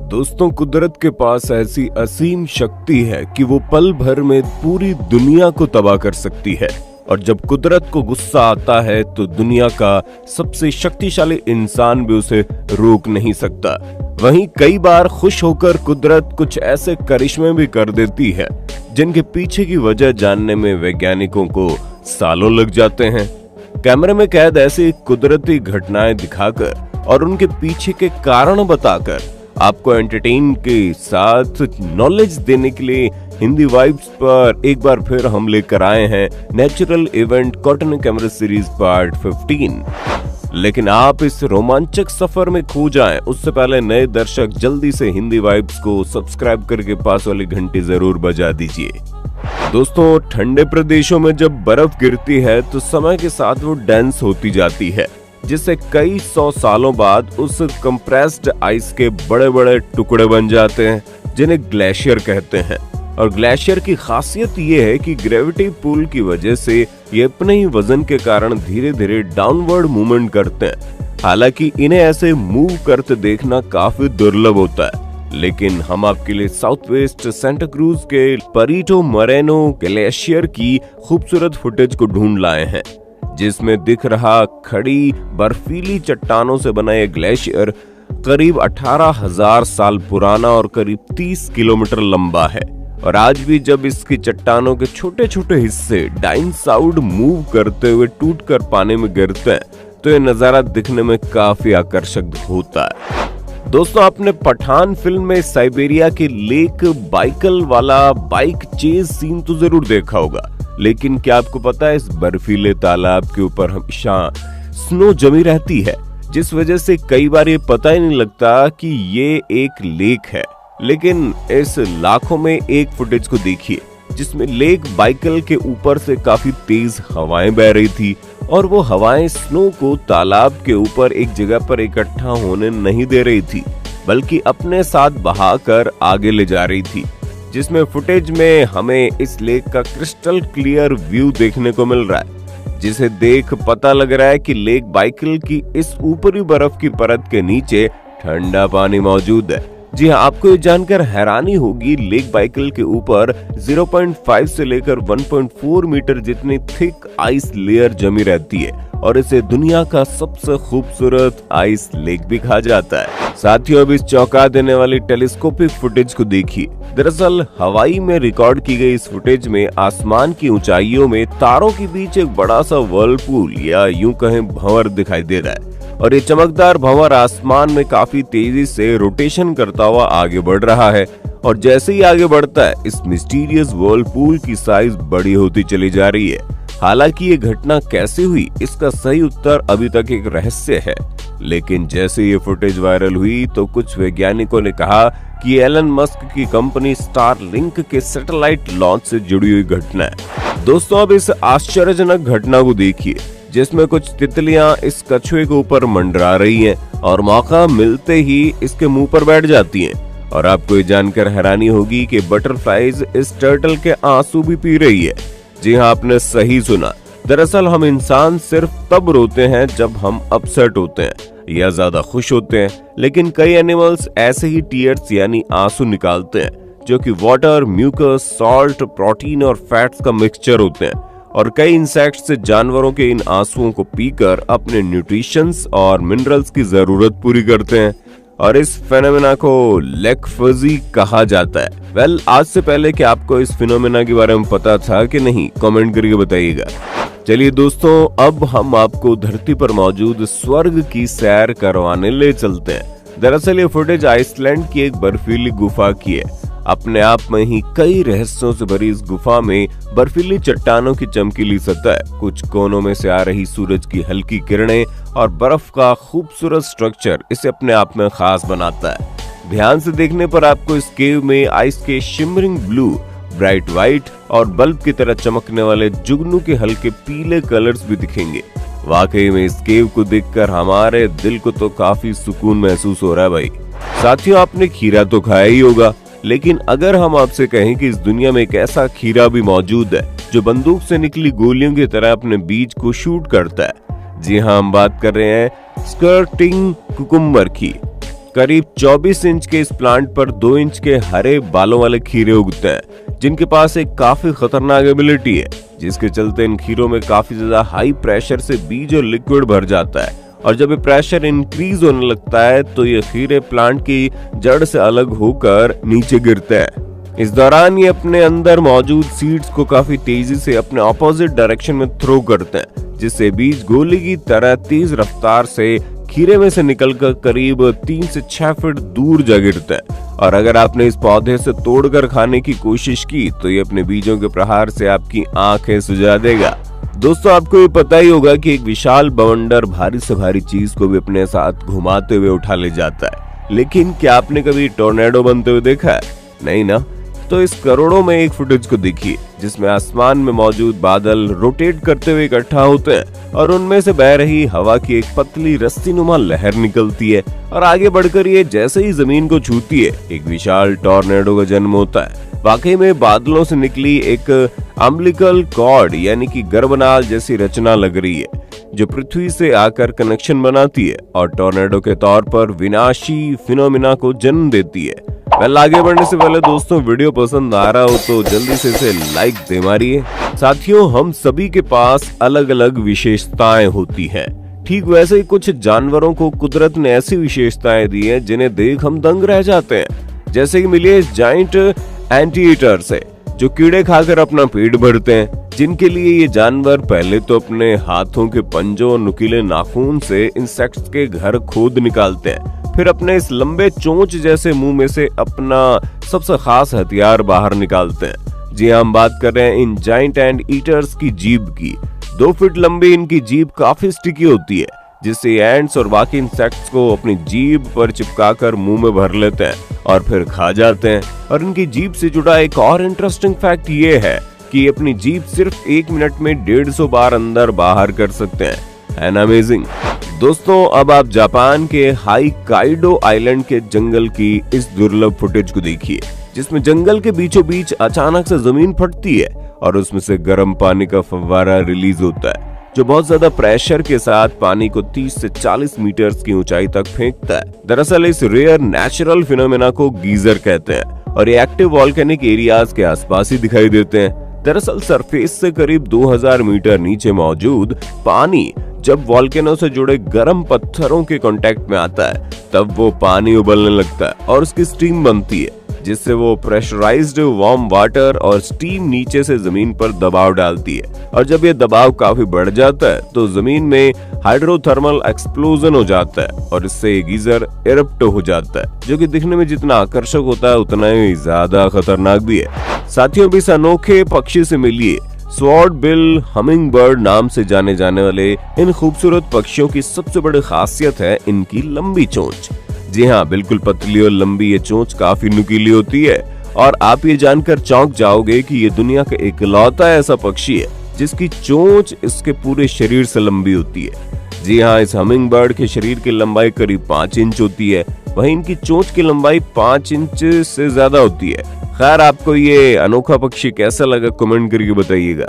दोस्तों, कुदरत के पास ऐसी असीम शक्ति है कि वो पल भर में पूरी दुनिया को तबाह कर सकती है। और जब कुदरत को गुस्सा आता है तो दुनिया का सबसे शक्तिशाली इंसान भी उसे रोक नहीं सकता। वहीं कई बार खुश होकर कुदरत कुछ ऐसे करिश्मे भी कर देती है जिनके पीछे की वजह जानने में वैज्ञानिकों को सालों लग जाते हैं। कैमरे में कैद ऐसी कुदरती घटनाएं दिखाकर और उनके पीछे के कारण बताकर आपको एंटरटेन के साथ नॉलेज देने के लिए हिंदी वाइब्स पर एक बार फिर हम लेकर आए हैं natural event cotton camera series part 15। लेकिन आप इस रोमांचक सफर में खो जाएं उससे पहले नए दर्शक जल्दी से हिंदी वाइब्स को सब्सक्राइब करके पास वाली घंटी जरूर बजा दीजिए। दोस्तों, ठंडे प्रदेशों में जब बर्फ गिरती है तो समय के साथ वो डेंस होती जाती है, जिससे कई 100 सालों बाद उस कंप्रेस्ड आइस के बड़े बड़े टुकड़े बन जाते हैं जिन्हें ग्लेशियर कहते हैं। और ग्लेशियर की खासियत ये है कि ग्रेविटी पुल की वजह से ये अपने ही वजन के कारण धीरे धीरे डाउनवर्ड मूवमेंट करते हैं। हालांकि इन्हें ऐसे मूव करते देखना काफी दुर्लभ होता है, लेकिन हम आपके लिए साउथ वेस्ट सेंटा क्रूज के परिटो मोरेनो ग्लेशियर की खूबसूरत फुटेज को ढूंढ लाए हैं, जिसमें दिख रहा खड़ी बर्फीली चट्टानों से बना ये ग्लेशियर करीब 18,000 साल पुराना और करीब 30 किलोमीटर लंबा है। और आज भी जब इसकी चट्टानों के छोटे छोटे हिस्से डाइन साउड मूव करते हुए टूटकर पानी में गिरते हैं तो ये नजारा दिखने में काफी आकर्षक होता है। दोस्तों, आपने पठान फिल्म में साइबेरिया के लेक बाइकल वाला बाइक चेज सीन तो जरूर देखा होगा, लेकिन क्या आपको पता है इस बर्फीले तालाब के ऊपर हमेशा स्नो जमी रहती है, जिस वजह से कई बार ये पता ही नहीं लगता कि ये एक लेक है। लेकिन इस लाखों में एक फुटेज को देखिए जिसमें लेक बाइकल के ऊपर से काफी तेज हवाएं बह रही थी और वो हवाएं स्नो को तालाब के ऊपर एक जगह पर इकट्ठा होने नहीं दे रही थी, बल्कि अपने साथ बहाकर आगे ले जा रही थी, जिसमें फुटेज में हमें इस लेक का क्रिस्टल क्लियर व्यू देखने को मिल रहा है, जिसे देख पता लग रहा है कि लेक बाइकल की इस ऊपरी बर्फ की परत के नीचे ठंडा पानी मौजूद है। जी हाँ, आपको ये जानकर हैरानी होगी, लेक बाइकल के ऊपर 0.5 से लेकर 1.4 मीटर जितनी थिक आइस लेयर जमी रहती है और इसे दुनिया का सबसे खूबसूरत आइस लेक भी कहा जाता है। साथियों, अब इस चौंका देने वाली टेलीस्कोपिक फुटेज को देखिए। दरअसल हवाई में रिकॉर्ड की गई इस फुटेज में आसमान की ऊंचाइयों में तारों के बीच एक बड़ा सा व्हर्लपूल या यूं कहें भंवर दिखाई दे रहा है और ये चमकदार भंवर आसमान में काफी तेजी से रोटेशन करता हुआ आगे बढ़ रहा है। और जैसे ही आगे बढ़ता है इस मिस्टीरियस व्हर्लपूल की साइज बड़ी होती चली जा रही है। हालांकि ये घटना कैसे हुई इसका सही उत्तर अभी तक एक रहस्य है, लेकिन जैसे ये फुटेज वायरल हुई तो कुछ वैज्ञानिकों ने कहा कि एलन मस्क की कंपनी स्टारलिंक के सैटेलाइट लॉन्च से जुड़ी हुई घटना है। दोस्तों, अब इस आश्चर्यजनक घटना को देखिए जिसमें कुछ तितलियां इस कछुए के ऊपर मंडरा रही हैं और मौका मिलते ही इसके मुंह पर बैठ जाती हैं। और आपको ये जानकर हैरानी होगी कि बटरफ्लाइज इस टर्टल के आंसू भी पी रही है। जी हाँ, आपने सही सुना। दरअसल हम इंसान सिर्फ तब रोते हैं जब हम अपसेट होते हैं या ज्यादा खुश होते हैं, लेकिन कई एनिमल्स ऐसे ही टीयर्स यानी आंसू निकालते हैं जो कि वाटर, म्यूकस, सॉल्ट, प्रोटीन और फैट्स का मिक्सचर होते हैं। और कई इंसेक्ट्स से जानवरों के इन आंसुओं को पीकर अपने न्यूट्रिशंस और मिनरल्स की जरूरत पूरी करते हैं और इस फेनोमेना को लेक्फजी कहा जाता है। वेल, आज से पहले कि आपको इस फिनोमेना के बारे में पता था कि नहीं, कमेंट करके बताइएगा। चलिए दोस्तों, अब हम आपको धरती पर मौजूद स्वर्ग की सैर करवाने ले चलते हैं। दरअसल ये फुटेज आइसलैंड की एक बर्फीली गुफा की है। अपने आप में ही कई रहस्यों से भरी इस गुफा में बर्फीली चट्टानों की चमकीली सतह, कुछ कोनों में से आ रही सूरज की हल्की किरणें और बर्फ का खूबसूरत स्ट्रक्चर इसे अपने आप में खास बनाता है। ध्यान से देखने पर आपको इस केव में आइस के शिमरिंग ब्लू, ब्राइट व्हाइट और बल्ब की तरह चमकने वाले जुगनू के हल्के पीले कलर्स भी दिखेंगे। वाकई में इस केव को देखकर हमारे दिल को तो काफी सुकून महसूस हो रहा है भाई। साथियों, आपने खीरा तो खाया ही होगा, लेकिन अगर हम आपसे कहें कि इस दुनिया में एक ऐसा खीरा भी मौजूद है जो बंदूक से निकली गोलियों की तरह अपने बीज को शूट करता है। जी हाँ, हम बात कर रहे हैं स्कर्टिंग कुकुम्बर की। करीब 24 इंच के इस प्लांट पर 2 इंच के हरे बालों वाले खीरे उगते हैं, जिनके पास एक काफी खतरनाक एबिलिटी है, जिसके चलते इन खीरों में काफी ज्यादा हाई प्रेशर से बीज और लिक्विड भर जाता है। और जब ये प्रेशर इंक्रीज होने लगता है तो ये खीरे प्लांट की जड़ से अलग होकर नीचे गिरते हैं। इस दौरान ये अपने अंदर मौजूद सीड्स को काफी तेजी से अपने ऑपोजिट डायरेक्शन में थ्रो करते हैं, जिससे बीज गोली की तरह तेज रफ्तार से खीरे में से निकलकर करीब 3 से 6 फीट दूर जा गिरते हैं। और अगर आपने इस पौधे से तोड़कर खाने की कोशिश की तो ये अपने बीजों के प्रहार से आपकी आंखें सुझा देगा। दोस्तों, आपको ये पता ही होगा कि एक विशाल बवंडर भारी से भारी चीज को भी अपने साथ घुमाते हुए उठा ले जाता है, लेकिन क्या आपने कभी टोर्नेडो बनते हुए देखा है? नहीं ना? तो इस करोड़ों में एक फुटेज को देखिए, जिसमें आसमान में मौजूद बादल रोटेट करते हुए इकट्ठा होते हैं और उनमें से बह रही हवा की एक पतली रस्सीनुमा लहर निकलती है और आगे बढ़कर ये जैसे ही जमीन को छूती है, एक विशाल टोर्नेडो का जन्म होता है। वाकई में बादलों से निकली एक अम्बिलिकल कॉर्ड यानी कि गर्भनाल जैसी रचना लग रही है, जो पृथ्वी से आकर कनेक्शन बनाती है और टोर्नेडो के तौर पर विनाशी फिनोमिना को जन्म देती है। आगे बढ़ने से पहले दोस्तों, वीडियो पसंद आ रहा हो तो जल्दी से इसे लाइक दे मारिए। साथियों, हम सभी के पास अलग अलग विशेषताएं होती हैं। ठीक वैसे ही कुछ जानवरों को कुदरत ने ऐसी विशेषताएं दी हैं जिन्हें देख हम दंग रह जाते हैं। जैसे कि मिली इस जाइंट एंटीईटर से, जो कीड़े खाकर अपना पेट भरते हैं, जिनके लिए ये जानवर पहले तो अपने हाथों के पंजों और नुकीले नाखून से इंसेक्ट्स के घर खोद निकालते हैं, फिर अपने इस लंबे चोंच जैसे मुंह में से अपना सबसे खास हथियार बाहर निकालते हैं। जी हाँ, हम बात कर रहे हैं इन जाइंट एंड ईटर्स की जीभ की। 2 फीट लंबी इनकी जीभ काफी स्टिकी होती है, जिससे एंट्स और बाकी इंसेक्ट्स को अपनी जीभ पर चिपकाकर मुंह में भर लेते हैं और फिर खा जाते हैं। और इनकी जीभ से जुड़ा एक और इंटरेस्टिंग फैक्ट ये है कि अपनी जीभ सिर्फ 1 मिनट में 150 बार अंदर बाहर कर सकते हैं। An amazing. दोस्तों, अब आप जापान के होक्काइडो आइलैंड के जंगल की इस दुर्लभ फुटेज को देखिए, जिसमें जंगल के बीचों बीच अचानक से जमीन फटती है और उसमें से गर्म पानी का फव्वारा रिलीज होता है, जो बहुत ज्यादा प्रेशर के साथ पानी को 30 से 40 मीटर की ऊंचाई तक फेंकता है। दरअसल इस रेयर नेचुरल फिनोमेना को गीजर कहते हैं और ये एक्टिव वॉल्केनिक एरियाज के आसपास ही दिखाई देते हैं। दरअसल सरफेस से करीब 2000 मीटर नीचे मौजूद पानी जब वॉल्केनो से जुड़े गर्म पत्थरों के कांटेक्ट में आता है, तब वो पानी उबलने लगता है और उसकी स्टीम बनती है, जिससे वो प्रेशराइज्ड वार्म वाटर और स्टीम नीचे से जमीन पर दबाव डालती है। और जब ये दबाव काफी बढ़ जाता है तो जमीन में हाइड्रोथर्मल एक्सप्लोजन हो जाता है और इससे ये गीजर इरप्ट हो जाता है, जो कि दिखने में जितना आकर्षक होता है उतना ही ज्यादा खतरनाक भी है। साथियों, भी इस अनोखे पक्षी से मिलिए। स्वॉर्ड बिल हमिंग बर्ड नाम से जाने जाने वाले इन खूबसूरत पक्षियों की सबसे बड़ी खासियत है इनकी लंबी चोंच। जी हाँ, बिल्कुल पतली और लंबी ये चोंच काफी नुकीली होती है और आप ये जानकर चौंक जाओगे कि ये दुनिया का इकलौता ऐसा पक्षी है जिसकी चोंच इसके पूरे शरीर से लंबी होती है। जी हाँ, इस हमिंग बर्ड के शरीर की लंबाई करीब 5 इंच होती है, वहीं इनकी चोंच की लंबाई 5 इंच से ज्यादा होती है। खैर, आपको ये अनोखा पक्षी कैसा लगा कमेंट करके बताइएगा।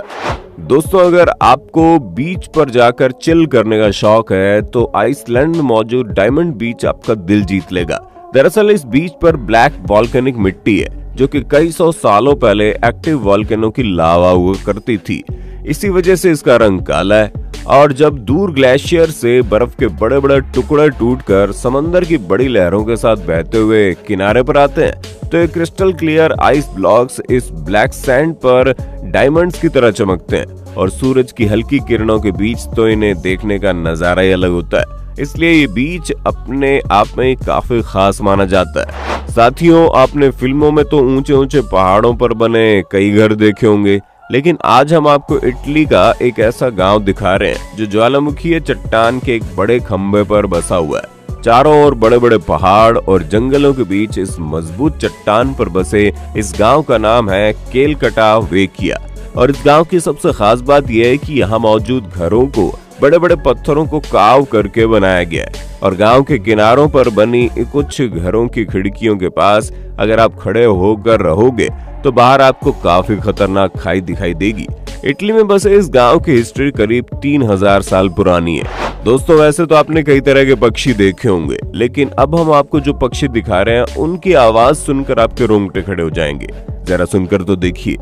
दोस्तों, अगर आपको बीच पर जाकर चिल करने का शौक है तो आइसलैंड में मौजूद डायमंड बीच आपका दिल जीत लेगा। दरअसल इस बीच पर ब्लैक वॉल्केनिक मिट्टी है, जो कि कई 100 सालों पहले एक्टिव वॉल्केनो की लावा हुआ करती थी। इसी वजह से इसका रंग काला है और जब दूर ग्लेशियर से बर्फ के बड़े बड़े टुकड़े टूटकर समंदर की बड़ी लहरों के साथ बहते हुए किनारे पर आते हैं तो ये क्रिस्टल क्लियर आइस ब्लॉक्स इस ब्लैक सैंड पर डायमंड्स की तरह चमकते हैं और सूरज की हल्की किरणों के बीच तो इन्हें देखने का नजारा ही अलग होता है। इसलिए ये बीच अपने आप में काफी खास माना जाता है। साथियों, आपने फिल्मों में तो ऊंचे ऊंचे पहाड़ों पर बने कई घर देखे होंगे, लेकिन आज हम आपको इटली का एक ऐसा गांव दिखा रहे हैं जो ज्वालामुखी चट्टान के एक बड़े खंभे पर बसा हुआ है। चारों ओर बड़े बड़े पहाड़ और जंगलों के बीच इस मजबूत चट्टान पर बसे इस गांव का नाम है केलकटा वेकिया। और इस गांव की सबसे खास बात यह है कि यहाँ मौजूद घरों को बड़े बड़े पत्थरों को काव करके बनाया गया है और गांव के किनारों पर बनी कुछ घरों की खिड़कियों के पास अगर आप खड़े होकर रहोगे तो बाहर आपको काफी खतरनाक खाई दिखाई देगी। इटली में बसे इस गांव की हिस्ट्री करीब 3000 साल पुरानी है दोस्तों वैसे तो आपने कई तरह के पक्षी देखे होंगे, लेकिन अब हम आपको जो पक्षी दिखा रहे हैं उनकी आवाज सुनकर आपके रोंगटे खड़े हो जाएंगे। जरा सुनकर तो देखिए।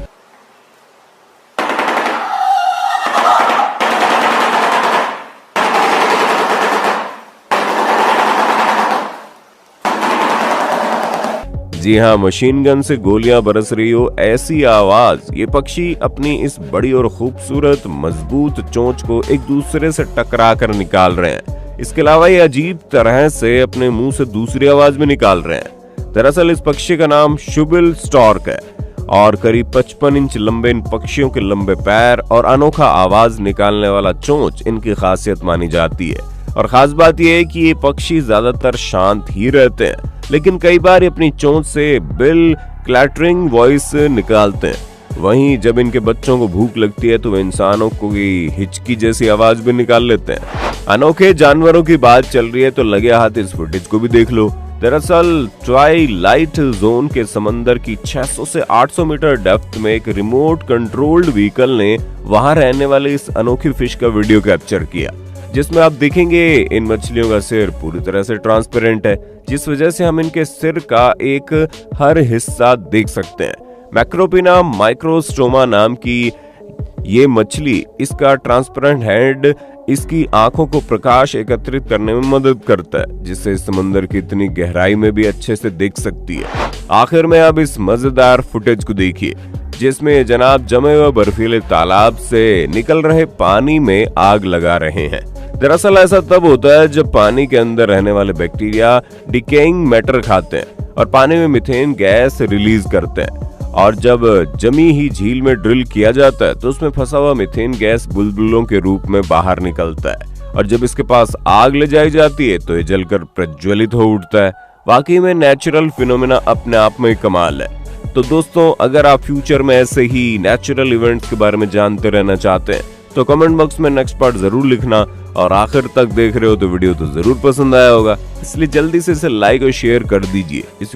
जी हाँ, मशीन गन से गोलियां बरस रही हो ऐसी आवाज ये पक्षी अपनी इस बड़ी और खूबसूरत मजबूत चोंच को एक दूसरे से टकरा कर निकाल रहे हैं। इसके अलावा ये अजीब तरह से अपने मुंह से दूसरी आवाज भी निकाल रहे हैं। दरअसल इस पक्षी का नाम शुबिल स्टॉर्क है और करीब 55 इंच लंबे इन पक्षियों के लंबे पैर और अनोखा आवाज निकालने वाला चोंच इनकी खासियत मानी जाती है। और खास बात यह है कि ये पक्षी ज्यादातर शांत ही रहते हैं, लेकिन कई बार ये अपनी चोंच से बिल क्लैटरिंग वॉइस निकालते हैं। वहीं जब इनके बच्चों को भूख लगती है तो वे इंसानों को हिचकी जैसी आवाज भी निकाल लेते हैं। अनोखे जानवरों की बात चल रही है तो लगे हाथ इस फुटेज को भी देख लो। दरअसल ट्वाइलाइट जोन के समंदर की 600 से 800 मीटर डेप्थ में एक रिमोट कंट्रोल्ड व्हीकल ने वहां रहने वाले इस अनोखी फिश का वीडियो कैप्चर किया, जिसमें आप देखेंगे इन मछलियों का सिर पूरी तरह से ट्रांसपेरेंट है, जिस वजह से हम इनके सिर का एक हर हिस्सा देख सकते हैं। मैक्रोपिना माइक्रोस्टोमा नाम की ये मछली, इसका ट्रांसपेरेंट हेड इसकी आंखों को प्रकाश एकत्रित करने में मदद करता है, जिससे समंदर की इतनी गहराई में भी अच्छे से देख सकती है। आखिर में अब इस मजेदार फुटेज को देखिए, जिसमें जनाब जमे हुए बर्फीले तालाब से निकल रहे पानी में आग लगा रहे हैं। दरअसल ऐसा तब होता है जब पानी के अंदर रहने वाले बैक्टीरिया डिकेइंग मैटर खाते हैं और पानी में मीथेन गैस रिलीज करते हैं, और जब जमी ही झील में ड्रिल किया जाता है तो उसमें फंसा हुआ मीथेन गैस बुलबुलों के रूप में बाहर निकलता है, और जब इसके पास आग ले जाई जाती है तो ये जलकर प्रज्वलित हो उठता है। वाकई में नेचुरल फिनोमेना अपने आप में कमाल है। तो दोस्तों, अगर आप फ्यूचर में ऐसे ही नेचुरल इवेंट्स के बारे में जानते रहना चाहते हैं तो कमेंट बॉक्स में नेक्स्ट पार्ट जरूर लिखना, और आखिर तक देख रहे हो तो वीडियो तो जरूर पसंद आया होगा, इसलिए जल्दी से इसे लाइक और शेयर कर दीजिए। इस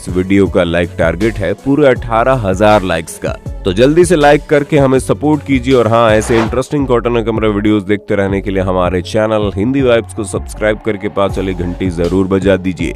वीडियो का लाइक टारगेट है पूरे 18,000 लाइक्स का, तो जल्दी से लाइक करके हमें सपोर्ट कीजिए। और हाँ, ऐसे इंटरेस्टिंग कॉटन कैमरा वीडियोस देखते रहने के लिए हमारे चैनल हिंदी वाइब्स को सब्सक्राइब करके पास वाली घंटी जरूर बजा दीजिए।